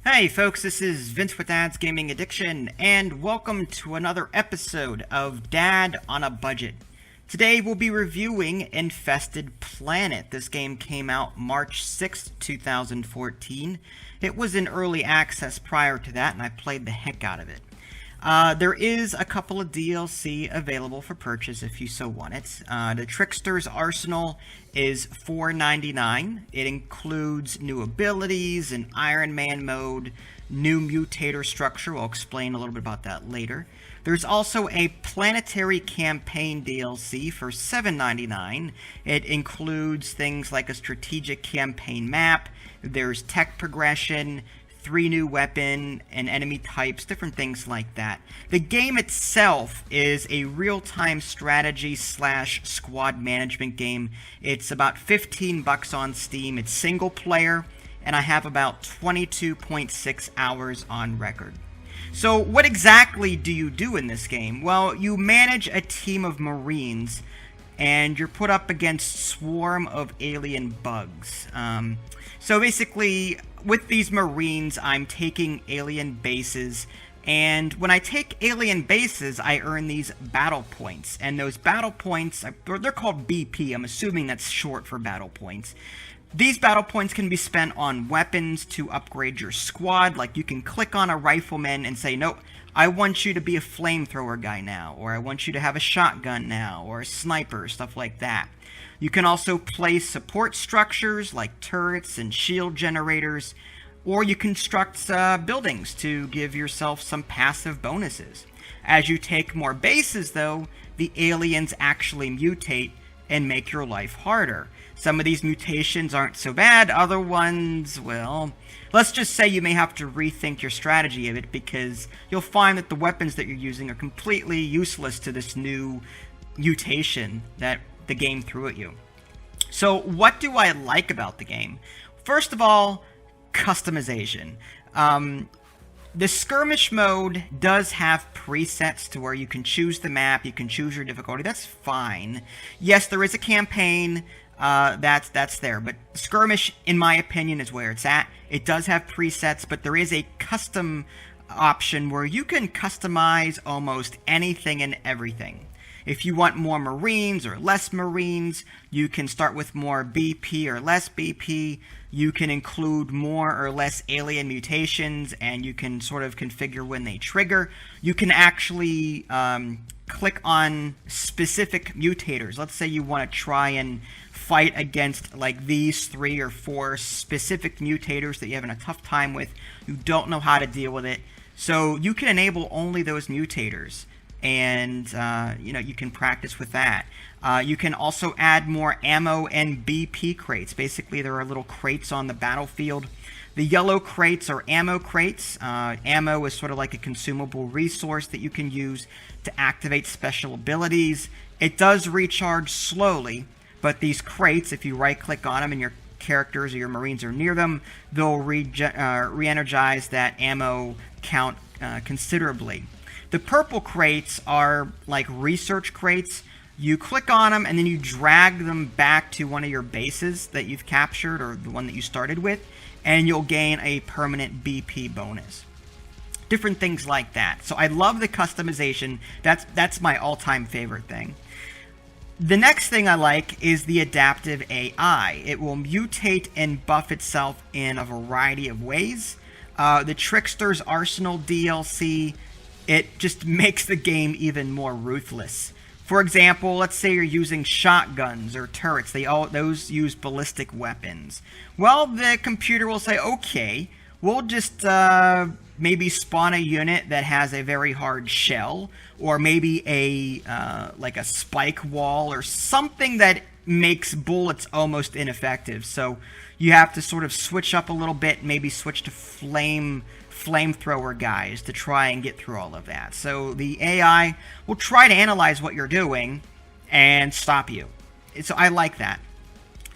Hey folks, this is Vince with Dad's Gaming Addiction, and welcome to another episode of Dad on a Budget. Today we'll be reviewing Infested Planet. This game came out March 6th, 2014. It was in early access prior to that, and I played the heck out of it. There is a couple of DLC available for purchase if you so want it. The Trickster's Arsenal is $4.99. It includes new abilities, an Iron Man mode, new mutator structure. We'll explain a little bit about that later. There's also a Planetary Campaign DLC for $7.99. It includes things like a strategic campaign map, there's tech progression, 3 new weapon and enemy types, different things like that. The game itself is a real-time strategy / squad management game. It's about $15 on Steam. It's single player, and I have about 22.6 hours on record. So what exactly do you do in this game? Well, you manage a team of Marines, and you're put up against swarm of alien bugs. So basically, with these Marines, I'm taking alien bases, and when I take alien bases, I earn these battle points, and those battle points, they're called BP, I'm assuming that's short for battle points. These battle points can be spent on weapons to upgrade your squad, like you can click on a rifleman and say, nope, I want you to be a flamethrower guy now, or I want you to have a shotgun now, or a sniper, stuff like that. You can also place support structures like turrets and shield generators, or you construct buildings to give yourself some passive bonuses. As you take more bases, though, the aliens actually mutate and make your life harder. Some of these mutations aren't so bad, other ones, well, let's just say you may have to rethink your strategy of it because you'll find that the weapons that you're using are completely useless to this new mutation that the game threw at you. So what do I like about the game? First of all, customization. The skirmish mode does have presets to where you can choose the map, you can choose your difficulty, that's fine. Yes, there is a campaign, that's there, but skirmish, in my opinion, is where it's at. It does have presets, but there is a custom option where you can customize almost anything and everything. If you want more Marines or less Marines, you can start with more BP or less BP. You can include more or less alien mutations, and you can sort of configure when they trigger. You can actually click on specific mutators. Let's say you want to try and fight against like these 3 or 4 specific mutators that you're having a tough time with. You don't know how to deal with it. So you can enable only those mutators. And, you can practice with that. You can also add more ammo and BP crates. Basically, there are little crates on the battlefield. The yellow crates are ammo crates. Ammo is sort of like a consumable resource that you can use to activate special abilities. It does recharge slowly, but these crates, if you right-click on them and your characters or your Marines are near them, they'll re-energize that ammo count considerably. The purple crates are like research crates. You click on them and then you drag them back to one of your bases that you've captured or the one that you started with, and you'll gain a permanent BP bonus. Different things like that. So I love the customization. That's my all-time favorite thing. The next thing I like is the adaptive AI. It will mutate and buff itself in a variety of ways. The Trickster's Arsenal DLC, it just makes the game even more ruthless. For example, let's say you're using shotguns or turrets. Those use ballistic weapons. Well, the computer will say, okay, we'll just maybe spawn a unit that has a very hard shell, or maybe like a spike wall or something that makes bullets almost ineffective. So you have to sort of switch up a little bit, maybe switch to flamethrower guys to try and get through all of that. So the AI will try to analyze what you're doing and stop you. So I like that.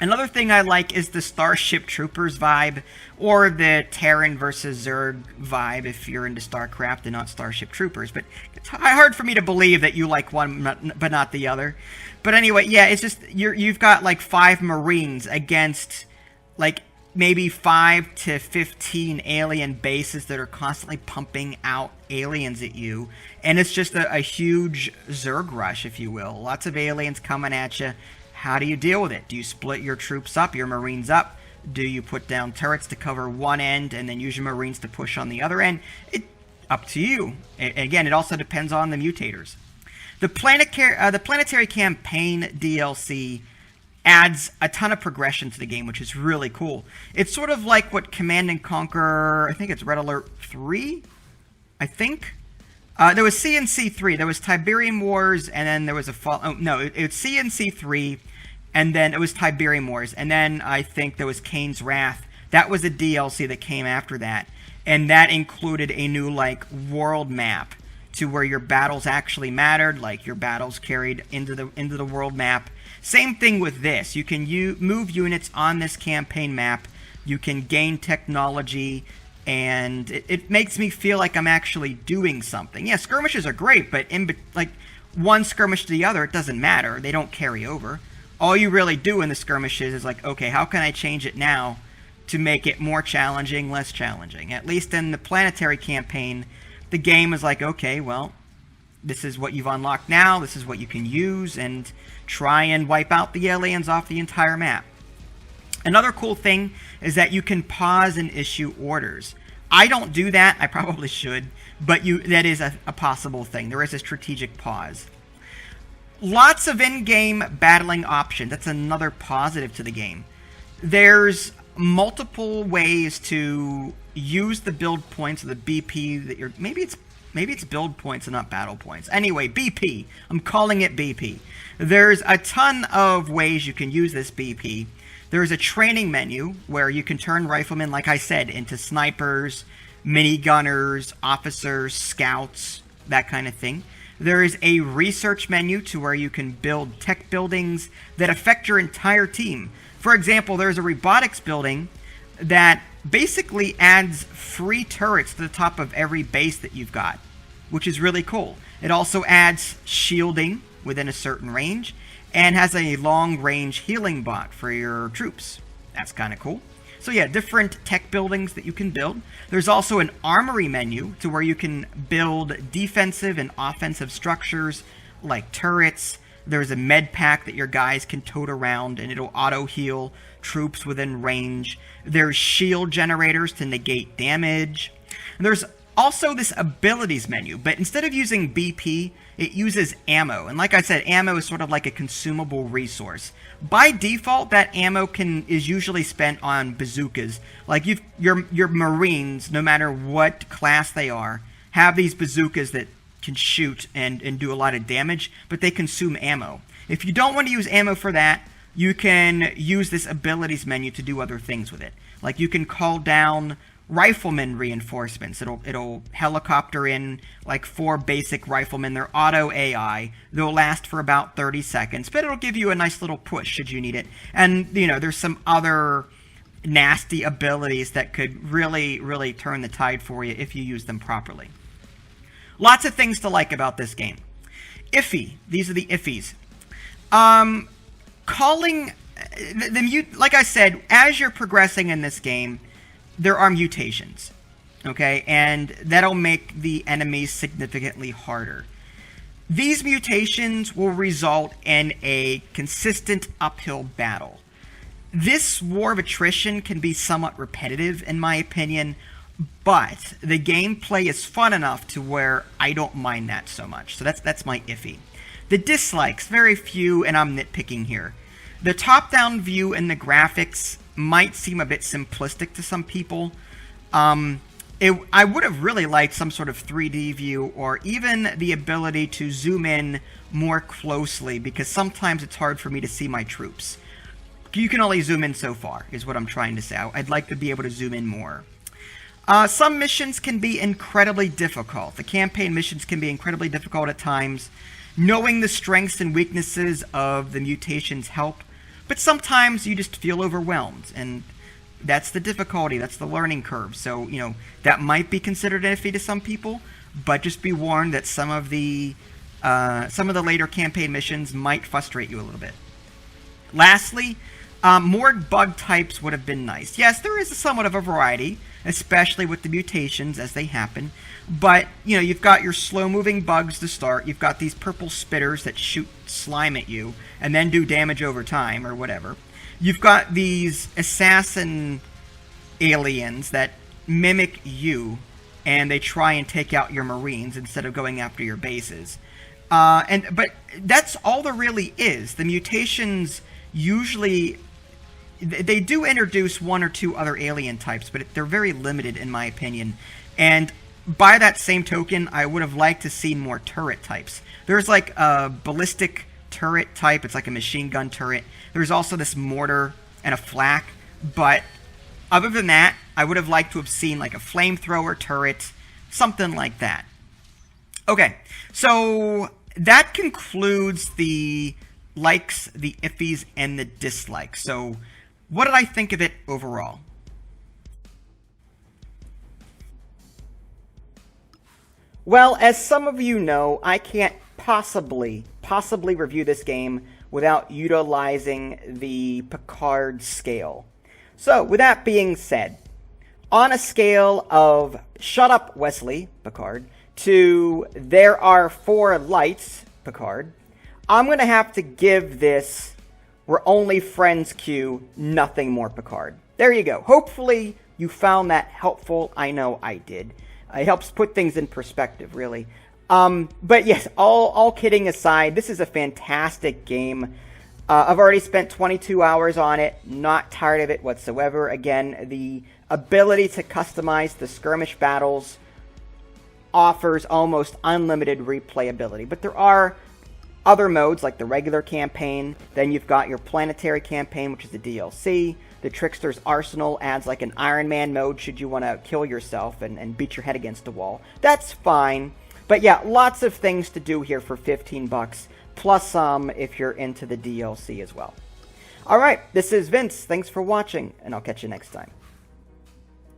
Another thing I like is the Starship Troopers vibe, or the Terran versus Zerg vibe if you're into StarCraft and not Starship Troopers. But it's hard for me to believe that you like one but not the other. But anyway, yeah, it's just you've got like 5 Marines against like maybe 5 to 15 alien bases that are constantly pumping out aliens at you. And it's just a huge Zerg rush, if you will. Lots of aliens coming at you. How do you deal with it? Do you split your troops up, your Marines up? Do you put down turrets to cover one end and then use your Marines to push on the other end? Up to you. Again, it also depends on the mutators. The Planetary Campaign DLC adds a ton of progression to the game, which is really cool. It's sort of like what Command & Conquer, I think it's Red Alert 3, I think. There was CNC 3, there was Tiberium Wars, and then there was it's CNC 3, and then it was Tiberium Wars, and then I think there was Kane's Wrath. That was a DLC that came after that, and that included a new, like, world map to where your battles actually mattered, like your battles carried into the world map. Same thing with this. You can move units on this campaign map. You can gain technology, and it makes me feel like I'm actually doing something. Yeah, skirmishes are great, but like one skirmish to the other, it doesn't matter. They don't carry over. All you really do in the skirmishes is like, okay, how can I change it now to make it more challenging, less challenging? At least in the Planetary Campaign, the game is like, okay, well, this is what you've unlocked now, this is what you can use, and try and wipe out the aliens off the entire map. Another cool thing is that you can pause and issue orders. I don't do that, I probably should, but that is a possible thing. There is a strategic pause. Lots of in-game battling options. That's another positive to the game. There's multiple ways to use the build points, or the BP that you're... Maybe it's build points and not battle points. Anyway, BP. I'm calling it BP. There's a ton of ways you can use this BP. There's a training menu where you can turn riflemen, like I said, into snipers, minigunners, officers, scouts, that kind of thing. There is a research menu to where you can build tech buildings that affect your entire team. For example, there's a robotics building that basically adds free turrets to the top of every base that you've got, which is really cool. It also adds shielding within a certain range and has a long-range healing bot for your troops. That's kind of cool. So yeah, different tech buildings that you can build. There's also an armory menu to where you can build defensive and offensive structures like turrets. There's a med pack that your guys can tote around and it'll auto-heal troops within range. There's shield generators to negate damage. There's also this abilities menu, but instead of using BP, it uses ammo. And like I said, ammo is sort of like a consumable resource. By default, that ammo is usually spent on bazookas. Like your Marines, no matter what class they are, have these bazookas that can shoot and do a lot of damage, but they consume ammo. If you don't want to use ammo for that, you can use this abilities menu to do other things with it. Like you can call down rifleman reinforcements. It'll helicopter in like 4 basic riflemen. They're auto AI. They'll last for about 30 seconds, but it'll give you a nice little push should you need it. And, you know, there's some other nasty abilities that could really, really turn the tide for you if you use them properly. Lots of things to like about this game. Iffy. These are the iffies. Like I said, as you're progressing in this game, there are mutations, okay? And that'll make the enemies significantly harder. These mutations will result in a consistent uphill battle. This war of attrition can be somewhat repetitive, in my opinion, but the gameplay is fun enough to where I don't mind that so much. So that's my iffy. The dislikes, very few, and I'm nitpicking here. The top-down view and the graphics might seem a bit simplistic to some people. I would have really liked some sort of 3D view or even the ability to zoom in more closely because sometimes it's hard for me to see my troops. You can only zoom in so far, is what I'm trying to say. I'd like to be able to zoom in more. Some missions can be incredibly difficult. The campaign missions can be incredibly difficult at times. Knowing the strengths and weaknesses of the mutations help, but sometimes you just feel overwhelmed, and that's the difficulty, that's the learning curve. So, you know, that might be considered iffy to some people, but just be warned that some of the later campaign missions might frustrate you a little bit. Lastly, More bug types would have been nice. Yes, there is somewhat of a variety, especially with the mutations as they happen. But, you've got your slow-moving bugs to start. You've got these purple spitters that shoot slime at you and then do damage over time or whatever. You've got these assassin aliens that mimic you, and they try and take out your marines instead of going after your bases. But that's all there really is. The mutations usually... They do introduce one or two other alien types, but they're very limited in my opinion. And by that same token, I would have liked to see more turret types. There's like a ballistic turret type. It's like a machine gun turret. There's also this mortar and a flak. But other than that, I would have liked to have seen like a flamethrower turret, something like that. Okay, so that concludes the likes, the iffies, and the dislikes. So what did I think of it overall? Well, as some of you know, I can't possibly review this game without utilizing the Picard scale. So, with that being said, on a scale of shut up, Wesley, Picard, to there are 4 lights, Picard, I'm going to have to give this we're only friends Q, nothing more Picard. There you go. Hopefully you found that helpful. I know I did. It helps put things in perspective, really. But yes, all kidding aside, this is a fantastic game. I've already spent 22 hours on it. Not tired of it whatsoever. Again, the ability to customize the skirmish battles offers almost unlimited replayability. But there are other modes like the regular campaign. Then you've got your planetary campaign, which is the DLC. The Trickster's Arsenal adds like an Iron Man mode should you want to kill yourself and beat your head against a wall. That's fine. But yeah, lots of things to do here for 15 bucks, plus some if you're into the DLC as well. Alright, this is Vince. Thanks for watching, and I'll catch you next time.